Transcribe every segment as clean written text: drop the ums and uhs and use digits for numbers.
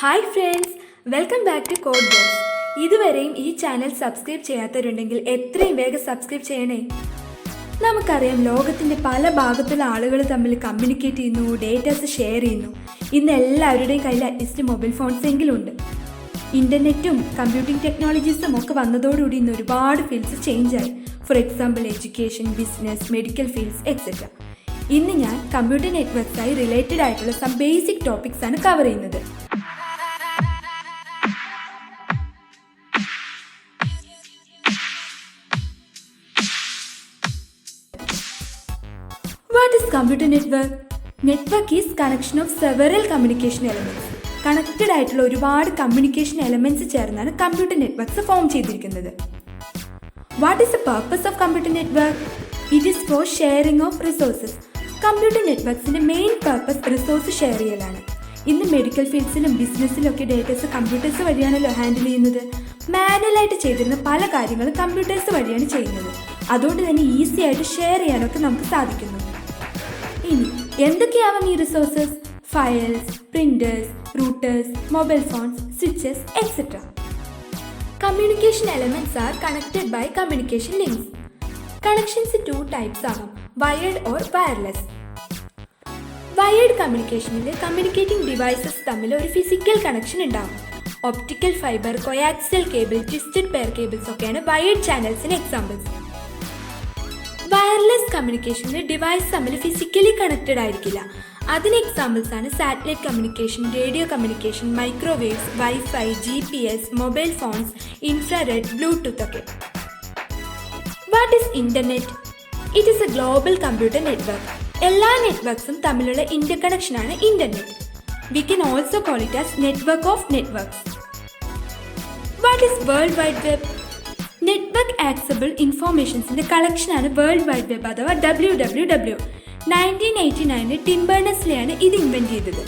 Hi friends, welcome back to code box. ഇതുവരെയും ഈ channel subscribe ചെയ്യാത്തവരുണ്ടെങ്കിൽ എത്രയും വേഗം സബ്സ്ക്രൈബ് ചെയ്യണേ. നമുക്കറിയാം, ലോകത്തിൻ്റെ പല ഭാഗത്തുള്ള ആളുകൾ തമ്മിൽ കമ്മ്യൂണിക്കേറ്റ് ചെയ്യുന്നു, ഡേറ്റാസ് ഷെയർ ചെയ്യുന്നു. ഇന്ന് എല്ലാവരുടെയും കയ്യിൽ അറ്റ്ലീസ്റ്റ് മൊബൈൽ ഫോൺസ് എങ്കിലും ഉണ്ട്. ഇൻ്റർനെറ്റും കമ്പ്യൂട്ടിംഗ് ടെക്നോളജീസും ഒക്കെ വന്നതോടുകൂടി ഇന്ന് ഒരുപാട് ഫീൽഡ്സ് ചേഞ്ച് ആയി. For example education, business, medical fields etcetera. ഇന്ന് ഞാൻ കമ്പ്യൂട്ടർ നെറ്റ്വർക്ക്സായി റിലേറ്റഡ് ആയിട്ടുള്ള സം ബേസിക് ടോപ്പിക്സ് ആണ് കവർ ചെയ്യുന്നത്. What is computer network? Network is connection of several communication elements. Connected ആയിട്ടുള്ള ഒരുപാട് കമ്മ്യൂണിക്കേഷൻ എലമെന്റ്സ് ചേർന്നാണ് കമ്പ്യൂട്ടർ നെറ്റ്വർക്ക്സ് ഫോം ചെയ്തിരിക്കുന്നത്. What is the purpose of computer network? It is for sharing of resources. Computer നെറ്റ്വർക്ക്സിന്റെ main purpose resource share ചെയ്യലാണ്. ഇന്ന് medical ഫീൽഡ്സിലും ബിസിനസ്സിലും ഒക്കെ datas computers വഴിയാണല്ലോ handle ചെയ്യുന്നത്. മാനുവലായിട്ട് ചെയ്തിരുന്ന പല കാര്യങ്ങളും കമ്പ്യൂട്ടേഴ്സ് വഴിയാണ് ചെയ്യുന്നത്. അതുകൊണ്ട് തന്നെ ഈസി ആയിട്ട് ഷെയർ ചെയ്യാനൊക്കെ നമുക്ക് സാധിക്കുന്നു. ഇനി എന്തൊക്കെയാവാം ഈ resources? Files, printers, routers, mobile phones, switches etcetera. Communication elements are connected by communication links. Connections two types ആവാം, വയേർഡ് ഓർ വയർലെസ്. വയേർഡ് കമ്മ്യൂണിക്കേഷനിൽ കമ്മ്യൂണിക്കേറ്റിംഗ് ഡിവൈസസ് തമ്മിൽ ഒരു ഫിസിക്കൽ കണക്ഷൻ ഉണ്ടാവും. Optical fibre, coaxial cable, twisted pair cables ഒക്കെയാണ് wired ചാനൽസിന് examples. Wireless കമ്മ്യൂണിക്കേഷനിൽ device തമ്മിൽ physically connected ആയിരിക്കില്ല. അതിന് എക്സാമ്പിൾസ് ആണ് satellite communication, radio communication, microwaves, wifi, GPS, mobile phones, infrared, Bluetooth ഒക്കെ. What is internet? It is a global computer network. എല്ലാ നെറ്റ്വർക്ക്സും തമ്മിലുള്ള ഇന്റർ കണക്ഷൻ ആണ് internet. We can also call it as network of networks. What is world wide web? Network accessible ഇൻഫോർമേഷൻസിന്റെ കളക്ഷനാണ് world wide web അഥവാ WWW. 1989 Tim ബേർണേഴ്സ്-ലെയാണ് ഇത് invent ചെയ്തത്.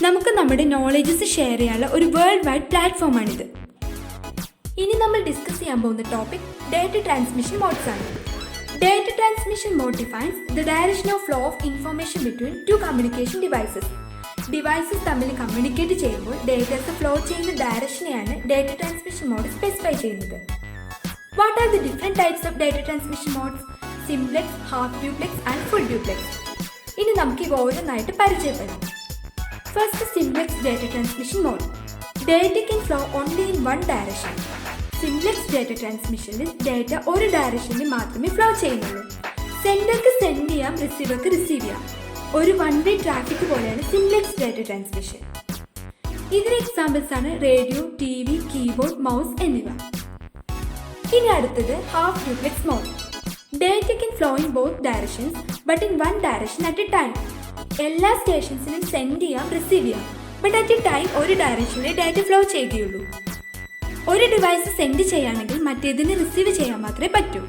നമുക്ക് നമ്മുടെ നോളജസ് ഷെയർ ചെയ്യാനുള്ള ഒരു വേൾഡ് വൈഡ് പ്ലാറ്റ്ഫോമാണിത്. ഇനി നമ്മൾ ഡിസ്കസ് ചെയ്യാൻ പോകുന്ന ടോപ്പിക് ഡേറ്റ ട്രാൻസ്മിഷൻ മോഡ്സ് ആണ്. Data transmission mode defines the direction of flow of information between two communication devices. Devices തമ്മിൽ കമ്മ്യൂണിക്കേറ്റ് ചെയ്യുമ്പോൾ ഡേറ്റാസ് ഫ്ലോ ചെയ്യുന്ന ഡയറക്ഷനെയാണ് ഡേറ്റ ട്രാൻസ്മിഷൻ മോഡ് സ്പെസിഫൈ ചെയ്യുന്നത്. What are the different types of data transmission modes? Simplex, half duplex and full duplex. ഇനി നമുക്ക് ഇവ ഓരോന്നായിട്ട് പരിചയപ്പെടാം. First, simplex data transmission mode. Data can flow only in one direction. Simplex data transmissionൽ data ഒരു ഡയറക്ഷനിൽ മാത്രമേ ഫ്ലോ ചെയ്യുന്നുള്ളൂ. സെൻഡർക്ക് സെൻഡ് ചെയ്യാം, റിസീവർക്ക് റിസീവ് ചെയ്യാം. ഒരു വൺ വേ ട്രാഫിക് പോലെയാണ് സിംപ്ലെക്സ് ഡേറ്റ ട്രാൻസ്മിഷൻ. ഇതിന് എക്സാമ്പിൾസ് ആണ് റേഡിയോ, TV, കീബോർഡ്, മൗസ് എന്നിവ. ഇനി അടുത്തത് half duplex mode. Data can flow in both directions but in one direction at a time. എല്ലാ സ്റ്റേഷൻസിനും സെൻഡ് ചെയ്യാം, റിസീവ് ചെയ്യാം, ബട്ട് അറ്റ് എ ടൈം ഒരു ഡയറക്ഷനിൽ ഡേറ്റ ഫ്ലോ ചെയ്യുകയുള്ളൂ. ഒരു ഡിവൈസ് സെൻഡ് ചെയ്യുകയാണെങ്കിൽ മറ്റേതിന് റിസീവ് ചെയ്യാൻ മാത്രമേ പറ്റൂ.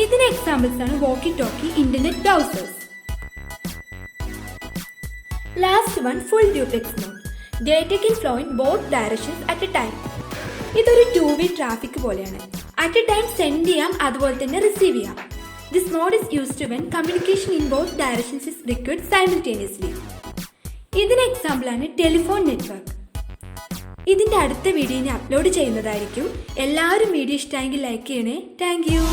ഇതിന് എക്സാമ്പിൾസ് ആണ് walkie talkie, internet browsers. Last one full duplex mode. Data can flow in both directions at a time. ഇതൊരു 2-വേ ട്രാഫിക് പോലെയാണ്. അറ്റ് എ ടൈം സെൻഡ് ചെയ്യാം, അതുപോലെ തന്നെ റിസീവ് ചെയ്യാം. This mode is used when communication in both directions is required simultaneously. ഇതിന് example ആണ് telephone network. ഇതിൻ്റെ അടുത്ത വീഡിയോ ഇനി അപ്ലോഡ് ചെയ്യുന്നതായിരിക്കും. എല്ലാവരും വീഡിയോ ഇഷ്ടമായെങ്കിൽ ലൈക്ക് ചെയ്യണേ. Thank you.